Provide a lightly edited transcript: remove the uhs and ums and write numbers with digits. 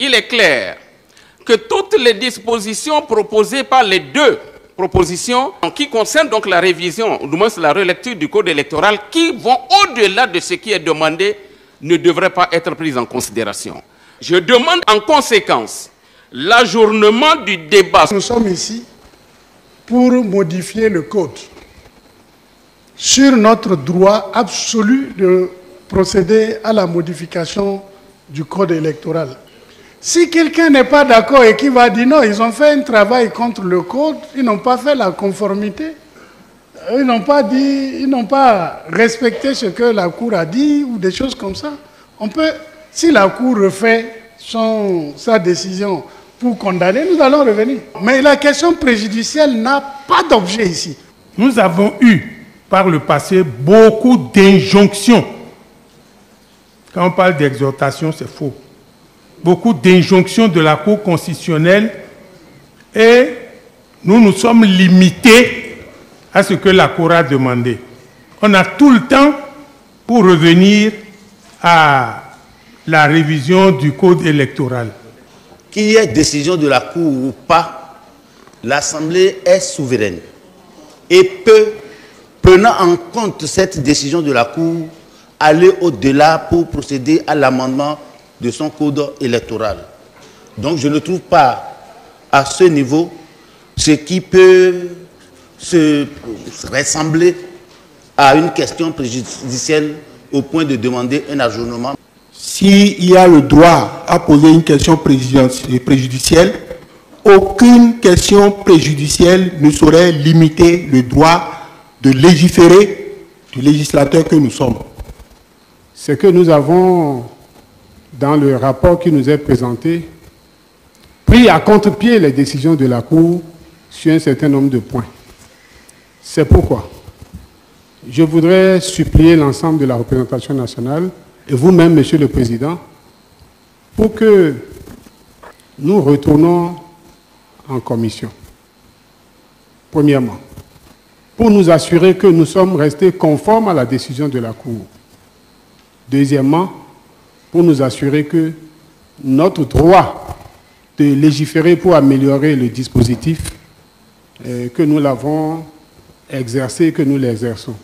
il est clair que toutes les dispositions proposées par les deux propositions qui concernent donc la révision, ou du moins la relecture du code électoral, qui vont au-delà de ce qui est demandé, ne devraient pas être prises en considération. Je demande en conséquence l'ajournement du débat. Nous sommes ici pour modifier le code sur notre droit absolu de procéder à la modification du code électoral. Si quelqu'un n'est pas d'accord et qui va dire non, ils ont fait un travail contre le code, ils n'ont pas fait la conformité, ils n'ont pas dit, ils n'ont pas respecté ce que la Cour a dit ou des choses comme ça. On peut, si la Cour refait sa décision pour condamner, nous allons revenir. Mais la question préjudicielle n'a pas d'objet ici. Nous avons eu par le passé beaucoup d'injonctions. Quand on parle d'exhortation, c'est faux. Beaucoup d'injonctions de la Cour constitutionnelle et nous nous sommes limités à ce que la Cour a demandé. On a tout le temps pour revenir à la révision du code électoral. Qu'il y ait décision de la Cour ou pas, l'Assemblée est souveraine et peut, prenant en compte cette décision de la Cour, aller au-delà pour procéder à l'amendement de son code électoral. Donc je ne trouve pas à ce niveau ce qui peut se ressembler à une question préjudicielle au point de demander un ajournement. S'il y a le droit à poser une question préjudicielle, aucune question préjudicielle ne saurait limiter le droit de légiférer du législateur que nous sommes. Ce que nous avons dans le rapport qui nous est présenté, pris à contre-pied les décisions de la Cour sur un certain nombre de points. C'est pourquoi je voudrais supplier l'ensemble de la représentation nationale et vous-même, Monsieur le Président, pour que nous retournons en commission. Premièrement, pour nous assurer que nous sommes restés conformes à la décision de la Cour. Deuxièmement, pour nous assurer que notre droit de légiférer pour améliorer le dispositif, que nous l'avons exercé et que nous l'exerçons.